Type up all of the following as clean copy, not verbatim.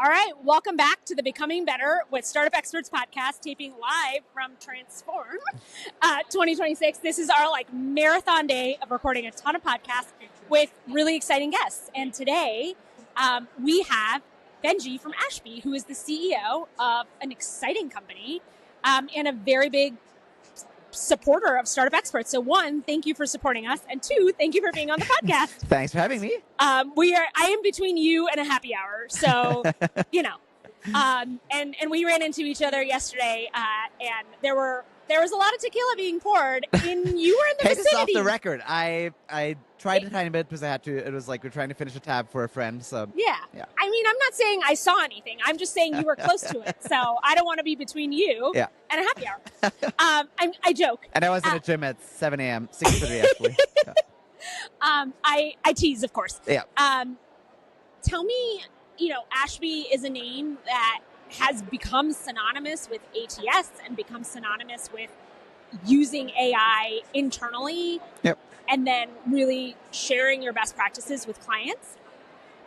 All right, welcome back to the Becoming Better with Startup Experts podcast, taping live from Transform 2026. This is our marathon day of recording a ton of podcasts with really exciting guests. And today we have Benji from Ashby, who is the CEO of an exciting company and a very big supporter of Startup Experts. So one, thank you for supporting us. And two, thank you for being on the podcast. Thanks for having me. I am between you and a happy hour. So, and we ran into each other yesterday and there was a lot of tequila being poured and you were in the Hey, vicinity. this is off the record. I tried a tiny bit because I had to. It was like we're trying to finish a tab for a friend. So yeah. I mean, I'm not saying I saw anything. I'm just saying you were close to it. So I don't want to be between you and a happy hour. I joke. And I was in a gym at 7 a.m., 6:30 actually. I tease, of course. Yeah. Tell me, Ashby is a name that has become synonymous with ATS and become synonymous with using AI internally. Yep. And then really sharing your best practices with clients.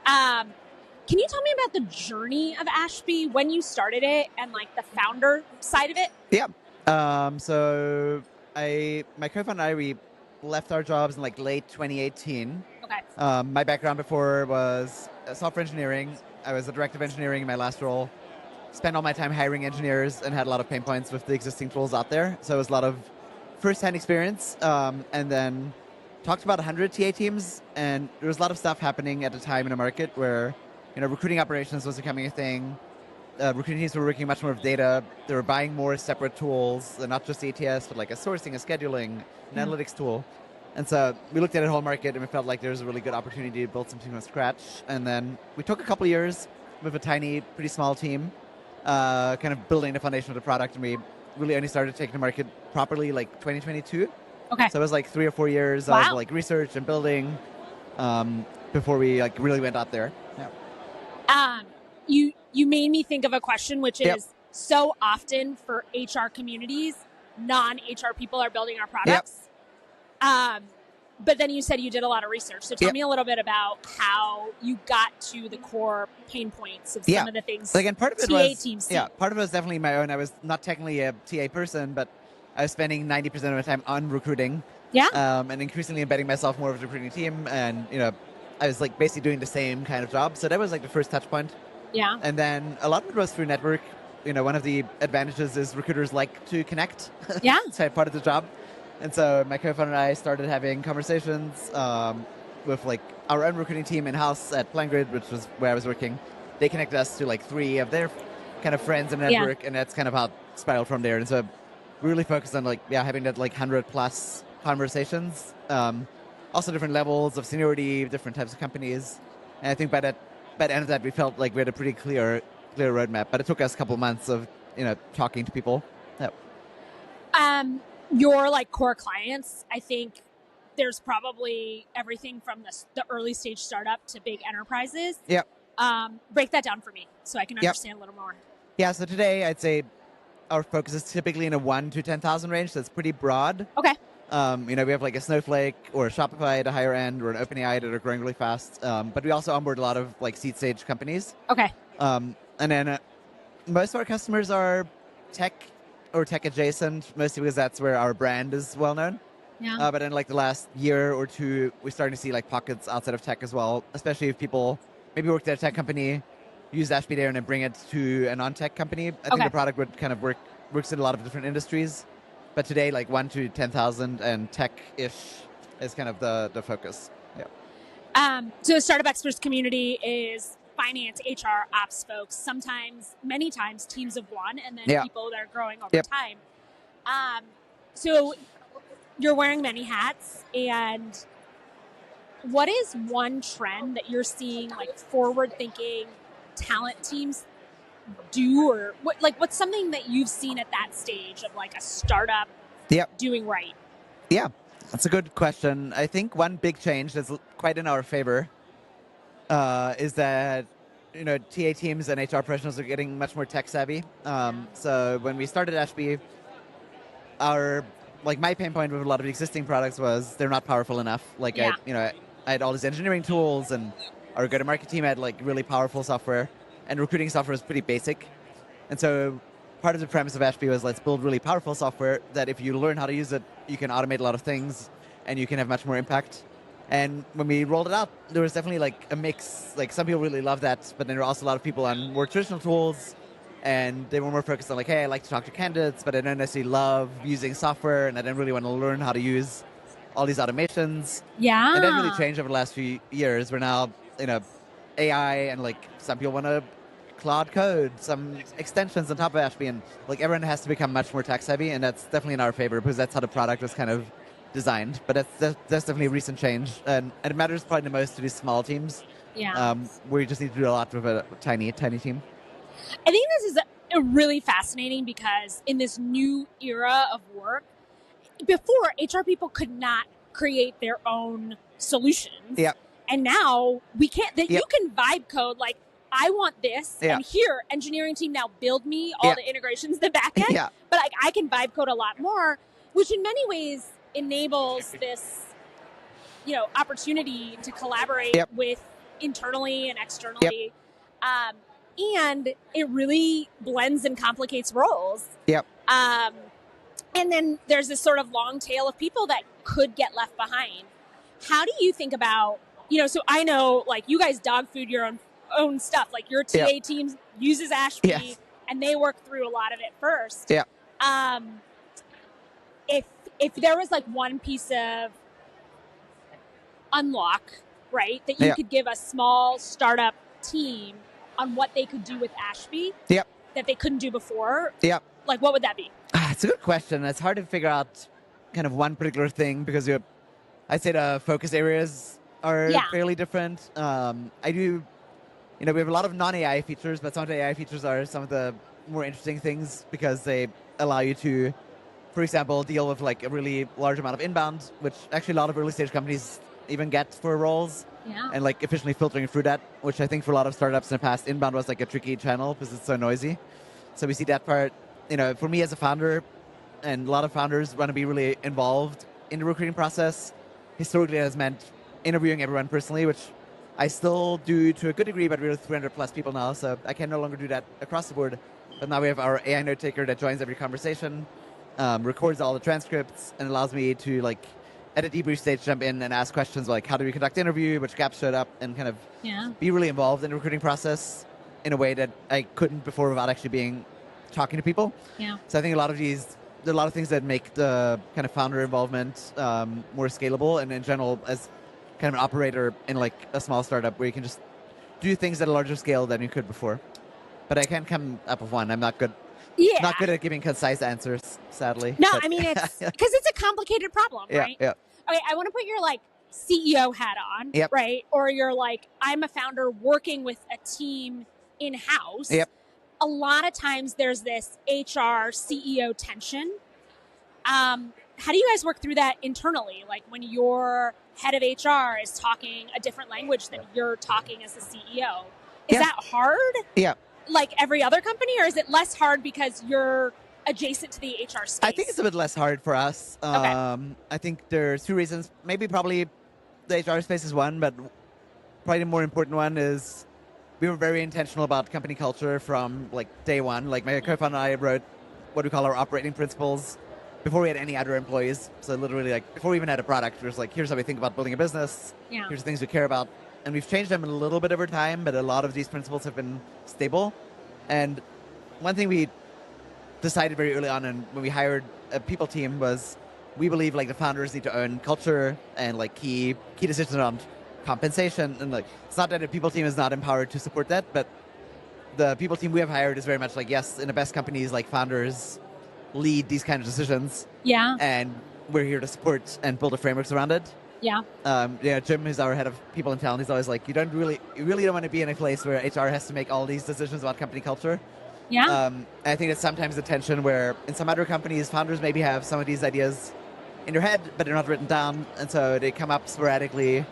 Can you tell me about the journey of Ashby, when you started it, and the founder side of it? Yeah. So my co-founder and I, we left our jobs in late 2018. Okay. My background before was software engineering. I was a director of engineering in my last role. Spent all my time hiring engineers and had a lot of pain points with the existing tools out there. So it was a lot of first-hand experience, and then talked to about 100 TA teams, and there was a lot of stuff happening at the time in the market where, recruiting operations was becoming a thing. Recruiting teams were working much more with data. They were buying more separate tools, not just ATS, but a sourcing, a scheduling, an analytics tool. And so we looked at the whole market and we felt like there was a really good opportunity to build something from scratch. And then we took a couple years with a tiny, pretty small team, kind of building the foundation of the product, and we really only started taking the market properly 2022. Okay. So it was 3 or 4 years of research and building before we really went out there. Yeah. You made me think of a question, which is so often for HR communities, non-HR people are building our products. But then you said you did a lot of research. So tell me a little bit about how you got to the core pain points of some of the things Again, part of it TA was, teams see. Yeah, part of it was definitely my own. I was not technically a TA person, but I was spending 90% of my time on recruiting. Yeah. And increasingly embedding myself more with the recruiting team. And, I was basically doing the same kind of job. So that was the first touch point. Yeah. And then a lot of it was through network. One of the advantages is recruiters like to connect. Yeah. It's part of the job. And so my co-founder and I started having conversations with our own recruiting team in-house at PlanGrid, which was where I was working. They connected us to 3 of their kind of friends in the network, and that's kind of how it spiraled from there. And so we really focused on having that 100 plus conversations. Also different levels of seniority, different types of companies. And I think by the end of that, we felt like we had a pretty clear roadmap. But it took us a couple months of talking to people. Yeah. Your core clients, I think there's probably everything from the early stage startup to big enterprises. Yeah. Break that down for me so I can understand a little more. Yeah. So today I'd say our focus is typically in a 1 to 10,000 range. So it's pretty broad. Okay. We have a Snowflake or a Shopify at a higher end or an OpenAI that are growing really fast. But we also onboard a lot of seed stage companies. Okay. And then most of our customers are tech or tech adjacent, mostly because that's where our brand is well known. Yeah. But in the last year or two, we're starting to see pockets outside of tech as well, especially if people maybe worked at a tech company, use Ashby there and then bring it to a non-tech company. I think the product would kind of works in a lot of different industries. But today, 1 to 10,000 and tech-ish is kind of the focus. Yeah. So the Startup Experts community is finance, HR, ops folks, many times teams of one, and then people that are growing over time. So you're wearing many hats, and what is one trend that you're seeing forward-thinking talent teams do, or what's something that you've seen at that stage of a startup doing right? Yeah, that's a good question. I think one big change that's quite in our favor is that TA teams and HR professionals are getting much more tech savvy. So when we started Ashby, our my pain point with a lot of existing products was they're not powerful enough. I had all these engineering tools, and our go-to-market team had really powerful software. and recruiting software is pretty basic. And so part of the premise of Ashby was let's build really powerful software that if you learn how to use it, you can automate a lot of things and you can have much more impact. And when we rolled it out, there was definitely like a mix. Like some people really loved that, but then there were also a lot of people on more traditional tools, and they were more focused on like, hey, I like to talk to candidates, but I don't necessarily love using software, and I don't really want to learn how to use all these automations. Yeah. And that really changed over the last few years. We're now, AI, and like some people want to cloud code, some extensions on top of Ashby, and like everyone has to become much more tech savvy, and that's definitely in our favor because that's how the product was kind of designed. But that's definitely a recent change, and it matters probably the most to these small teams. Yeah. Where you just need to do a lot with a tiny team. I think this is really fascinating because in this new era of work, before HR people could not create their own solutions. Yeah. And now we can't. Yep. You can vibe code like, I want this, and here, engineering team now build me all the integrations, the back end. Yeah. But like, I can vibe code a lot more, which in many ways enables this, opportunity to collaborate with internally and externally. And it really blends and complicates roles. Yep. And then there's this sort of long tail of people that could get left behind. How do you think about, so I know like you guys dog food your own stuff, like your TA team uses Ashby and they work through a lot of it first. Yeah. If there was like one piece of unlock, right, that you could give a small startup team on what they could do with Ashby that they couldn't do before, like what would that be? It's a good question. It's hard to figure out kind of one particular thing because I'd say the focus areas are fairly different. We have a lot of non-AI features, but some of the AI features are some of the more interesting things because they allow you to, for example, deal with like a really large amount of inbound, which actually a lot of early stage companies even get for roles. Yeah. And like efficiently filtering through that, which I think for a lot of startups in the past, inbound was like a tricky channel because it's so noisy. So we see that part, for me as a founder, and a lot of founders want to be really involved in the recruiting process. Historically, it has meant interviewing everyone personally, which I still do to a good degree, but we're 300 plus people now, so I can no longer do that across the board. But now we have our AI note taker that joins every conversation, records all the transcripts, and allows me to like at a debrief stage jump in and ask questions like how do we conduct the interview, which gaps showed up, and kind of be really involved in the recruiting process in a way that I couldn't before without actually talking to people. Yeah. So I think there are a lot of things that make the kind of founder involvement more scalable, and in general as kind of an operator in like a small startup where you can just do things at a larger scale than you could before. But I can't come up with one. I'm not good. Yeah. Not good at giving concise answers, sadly. No, I mean, it's because it's a complicated problem, right? Yeah. Okay, I want to put your like CEO hat on, right? Or you're like, I'm a founder working with a team in-house. Yep. A lot of times there's this HR CEO tension. How do you guys work through that internally? Like when your head of HR is talking a different language than you're talking as the CEO. Is that hard? Yeah. Like every other company, or is it less hard because you're adjacent to the HR space? I think it's a bit less hard for us. Okay. I think there's two reasons. Probably the HR space is one, but probably the more important one is we were very intentional about company culture from like day one. Like my co-founder and I wrote what we call our operating principles before we had any other employees. So literally like before we even had a product, it was like, here's how we think about building a business. Yeah. Here's the things we care about. And we've changed them a little bit over time, but a lot of these principles have been stable. And one thing we decided very early on and when we hired a people team was we believe like the founders need to own culture and like key decisions around compensation. And like it's not that the people team is not empowered to support that, but the people team we have hired is very much like, yes, in the best companies, like founders lead these kind of decisions. Yeah. And we're here to support and build the frameworks around it. Yeah. Jim, who's our head of people and talent, he's always like, you really don't want to be in a place where HR has to make all these decisions about company culture. Yeah. I think it's sometimes a tension where in some other companies, founders maybe have some of these ideas in their head, but they're not written down. And so they come up sporadically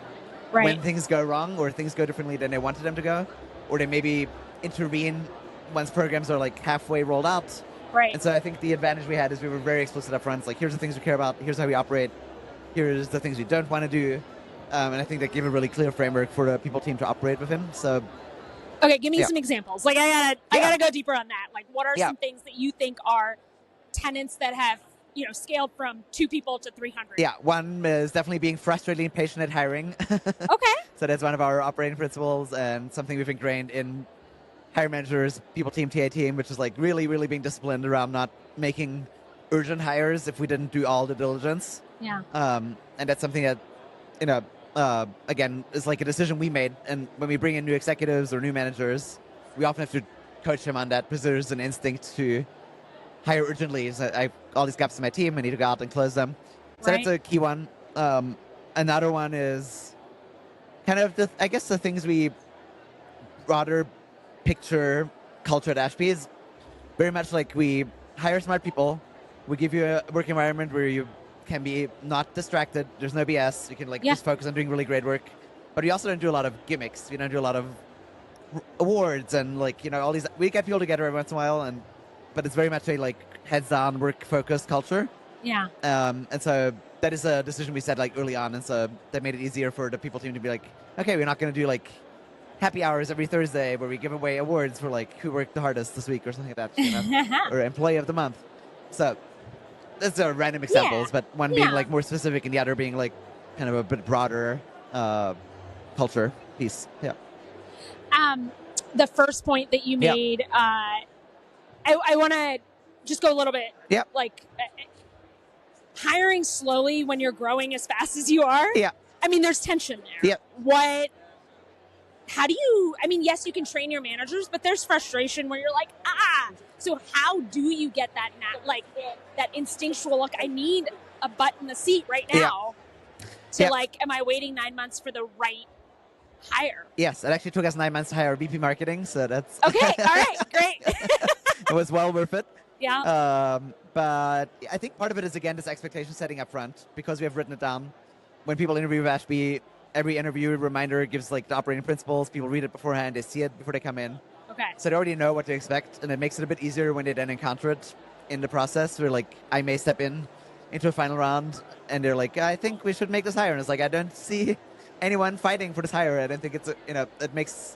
when things go wrong or things go differently than they wanted them to go. Or they maybe intervene once programs are like halfway rolled out. Right. And so I think the advantage we had is we were very explicit up front. It's like, here's the things we care about. Here's how we operate. Here's the things we don't want to do. And I think that gave a really clear framework for the people team to operate within. So Okay, give me Yeah. some examples. Like I gotta go deeper on that. Like, what are some things that you think are tenants that have scaled from 2 people to 300? Yeah, one is definitely being frustratingly patient at hiring. Okay. So that's one of our operating principles and something we've ingrained in hiring managers, people team, TA team, which is like really, really being disciplined around not making urgent hires if we didn't do all the diligence. Yeah. And that's something that, again, is like a decision we made. And when we bring in new executives or new managers, we often have to coach them on that because there's an instinct to hire urgently. So I have all these gaps in my team. I need to go out and close them. So Right. that's a key one. Another one is kind of the things we broader picture culture at Ashby is very much like we hire smart people. We give you a work environment where you can be not distracted. There's no BS. You can just focus on doing really great work. But we also don't do a lot of gimmicks. We don't do a lot of awards and all these. We get people together every once in a while, but it's very much a heads down, work focused culture. Yeah. And so that is a decision we said early on, and so that made it easier for the people team to be like, okay, we're not going to do happy hours every Thursday where we give away awards for who worked the hardest this week or something like that, or employee of the month. So those are random examples, but one being more specific and the other being kind of a bit broader culture piece. Yeah. The first point that you made, I want to just go a little bit. Yeah. Hiring slowly when you're growing as fast as you are. Yeah. I mean, there's tension there. Yeah. How do you, yes, you can train your managers, but there's frustration where you're like, so how do you get that, that instinctual, I need a butt in the seat right now am I waiting 9 months for the right hire? Yes, it actually took us 9 months to hire VP marketing, so that's... Okay, all right, great. It was well worth it. Yeah. But I think part of it is, again, this expectation setting up front, because we have written it down. When people interview with Ashby, every interview reminder gives the operating principles. People read it beforehand. They see it before they come in. Okay. So they already know what to expect, and it makes it a bit easier when they then encounter it in the process where I may step into a final round and they're like, I think we should make this hire. And it's I don't see anyone fighting for this hire. I don't think it's, it's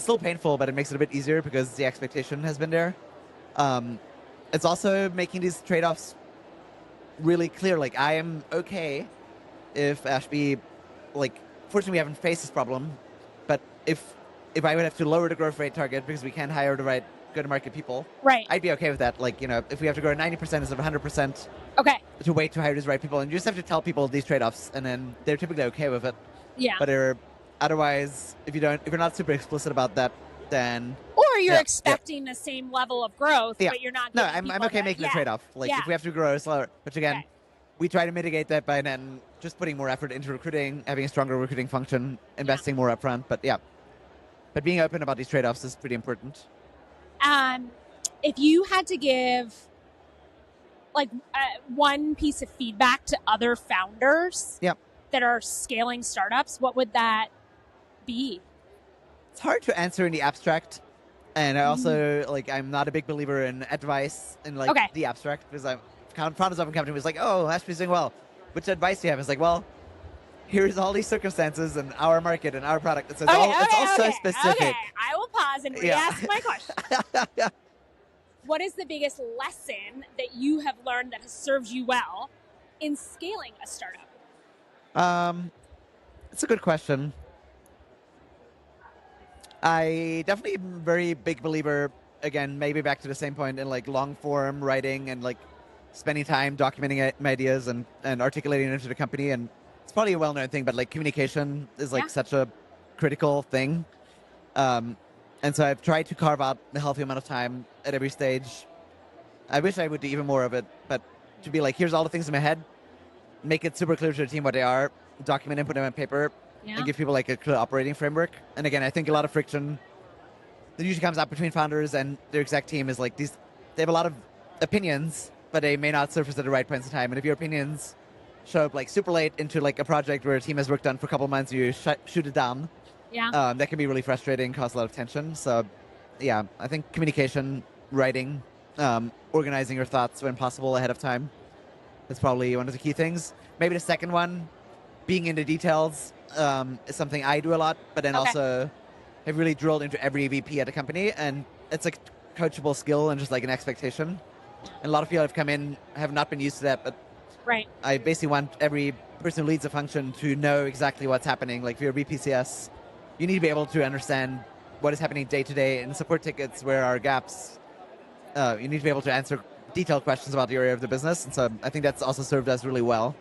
still painful, but it makes it a bit easier because the expectation has been there. It's also making these trade-offs really clear. I am okay if Ashby, fortunately we haven't faced this problem, but if I would have to lower the growth rate target because we can't hire the right go-to-market people, right, I'd be okay with that. If we have to grow 90% instead of 100%, okay, to wait to hire these right people, and you just have to tell people these trade-offs, and then they're typically okay with it. Yeah. But otherwise, if you're not super explicit about that, then or you're expecting the same level of growth, but you're not. No, I'm okay making the trade-off. If we have to grow slower, which again, we try to mitigate that by then just putting more effort into recruiting, having a stronger recruiting function, investing more upfront. But but being open about these trade-offs is pretty important. If you had to give one piece of feedback to other founders that are scaling startups, what would that be? It's hard to answer in the abstract, and I also I'm not a big believer in advice in the abstract, because I'm founders often come to me oh, Ashby's doing well. Which advice do you have? It's well, here's all these circumstances and our market and our product. It's all so specific. Okay, I will pause and re-ask my question. What is the biggest lesson that you have learned that has served you well in scaling a startup? It's a good question. I definitely am a very big believer, again, maybe back to the same point, in long form writing and spending time documenting my ideas and articulating it to the company. And it's probably a well-known thing, but communication is such a critical thing. And so I've tried to carve out a healthy amount of time at every stage. I wish I would do even more of it, but to be here's all the things in my head, make it super clear to the team what they are, document and put them on paper, and give people a clear operating framework. And again, I think a lot of friction that usually comes up between founders and their exec team is they have a lot of opinions, but they may not surface at the right points in time. And if your opinions show up super late into a project where a team has worked on for a couple of months, you shoot it down. That can be really frustrating, cause a lot of tension. So, I think communication, writing, organizing your thoughts when possible ahead of time is probably one of the key things. Maybe the second one, being into details, is something I do a lot, but then also have really drilled into every VP at the company, and it's a coachable skill and just like an expectation. And a lot of people have come in have not been used to that, but Right. I basically want every person who leads a function to know exactly what's happening. Like if you're a VPCS, you need to be able to understand what is happening day to day in support tickets, where are gaps. You need to be able to answer detailed questions about the area of the business. And so I think that's also served us really well.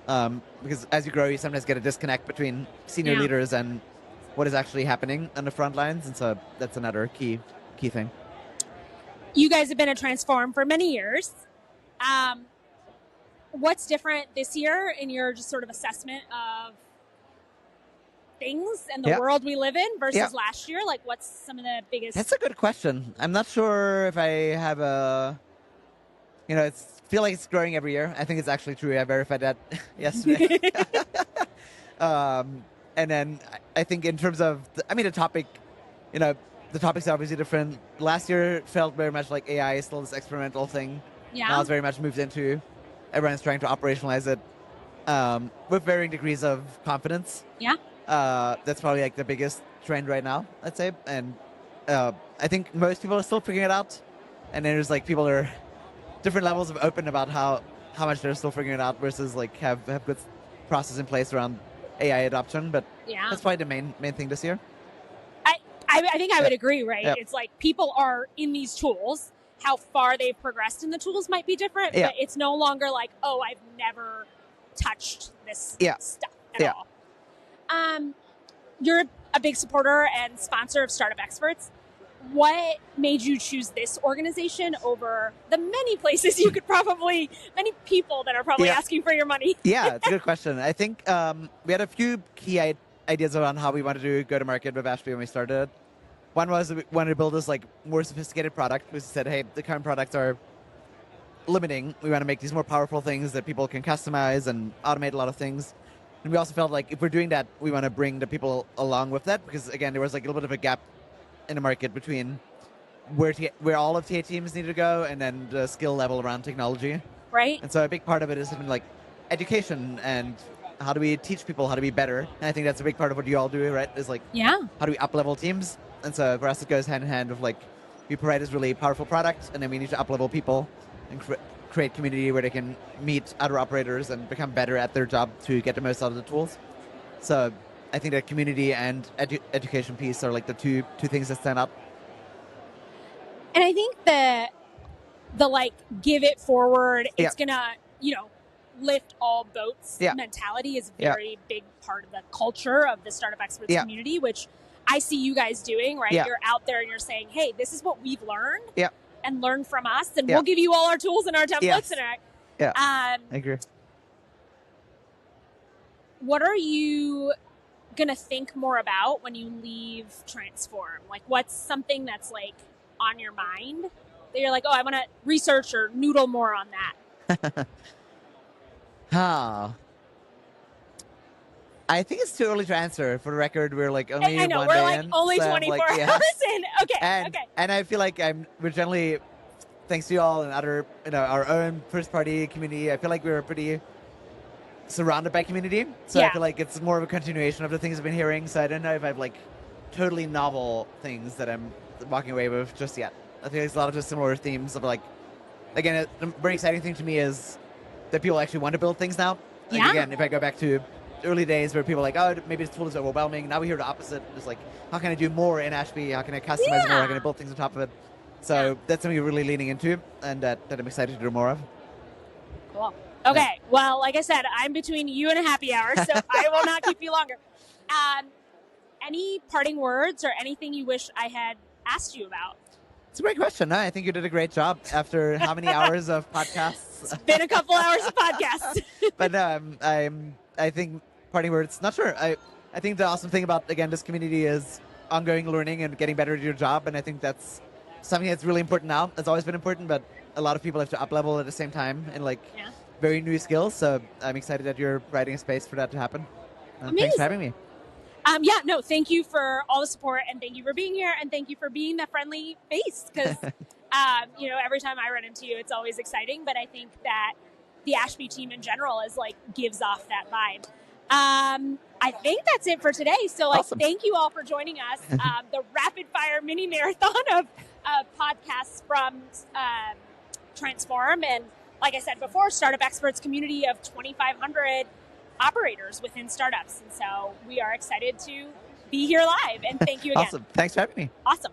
Because as you grow, you sometimes get a disconnect between senior leaders and what is actually happening on the front lines. And so that's another key thing. You guys have been at Transform for many years. What's different this year in your just sort of assessment of things and the world we live in versus last year? Like, what's some of the biggest? That's a good question. I'm not sure if I have a, feel like it's growing every year. I think it's actually true. I verified that yesterday. And then I think in terms of, the topic, the topics are obviously different. Last year felt very much like AI is still this experimental thing. Yeah. Now it's very much moved into, everyone's trying to operationalize it with varying degrees of confidence. Yeah. That's probably like the biggest trend right now, I'd say. And I think most people are still figuring it out. And then there's like people are different levels of open about how much they're still figuring it out versus like have good process in place around AI adoption. But that's probably the main thing this year. I think I would agree, right? Yep. It's like people are in these tools. How far they've progressed in the tools might be different, but it's no longer like, oh, I've never touched this stuff at all. You're a big supporter and sponsor of Startup Experts. What made you choose this organization over the many places you could probably, many people that are probably asking for your money? Yeah, it's a good question. I think we had a few key ideas around how we wanted to go to market with Ashby when we started. One was we wanted to build this like more sophisticated product. We said, hey, the current products are limiting. We want to make these more powerful things that people can customize and automate a lot of things. And we also felt like if we're doing that, we want to bring the people along with that, because again, there was like a little bit of a gap in the market between where all of TA teams need to go and then the skill level around technology. Right. And so a big part of it is like education and how do we teach people how to be better. And I think that's a big part of what you all do, right? Is like, how do we up-level teams? And so for us, it goes hand in hand with like, we provide this really powerful product, and then we need to up-level people and create community where they can meet other operators and become better at their job to get the most out of the tools. So I think that community and education piece are like the two things that stand out. And I think the like give it forward, it's gonna, lift all boats mentality is a very big part of the culture of the Startup Experts community, which I see you guys doing, right? You're out there and you're saying, hey, this is what we've learned and learn from us, and we'll give you all our tools and our templates. I agree. What are you going to think more about when you leave Transform? Like, what's something that's like on your mind that you're like, oh, I want to research or noodle more on that? I think it's too early to answer. For the record, we're like only I know, one we're day like in, only so 24 hours in. Okay. And I feel like we're generally, thanks to you all and other, our own first-party community, I feel like we're pretty surrounded by community. So I feel like it's more of a continuation of the things I've been hearing. So I don't know if I have like totally novel things that I'm walking away with just yet. I think there's a lot of just similar themes of like, again, the very exciting thing to me is that people actually want to build things now. Like, again, if I go back to early days where people are like, oh, maybe this tool is overwhelming. Now we hear the opposite. It's like, how can I do more in Ashby? How can I customize more? How can I build things on top of it? So that's something we're really leaning into, and that I'm excited to do more of. Cool. Okay. Well, like I said, I'm between you and a happy hour, so I will not keep you longer. Any parting words or anything you wish I had asked you about? It's a great question. I think you did a great job after how many hours of podcasts? It's been a couple hours of podcasts. But no, I think parting words, not sure. I think the awesome thing about, again, this community is ongoing learning and getting better at your job. And I think that's something that's really important now. It's always been important, but a lot of people have to up-level at the same time in like very new skills. So I'm excited that you're providing a space for that to happen. Thanks for having me. Thank you for all the support, and thank you for being here, and thank you for being the friendly face, because, every time I run into you, it's always exciting, but I think that the Ashby team in general is like, gives off that vibe. I think that's it for today. So, Awesome. thank you all for joining us. The rapid fire mini marathon of podcasts from Transform, and like I said before, Startup Experts community of 2,500 operators within startups. And so we are excited to be here live. And thank you again. Awesome. Thanks for having me. Awesome.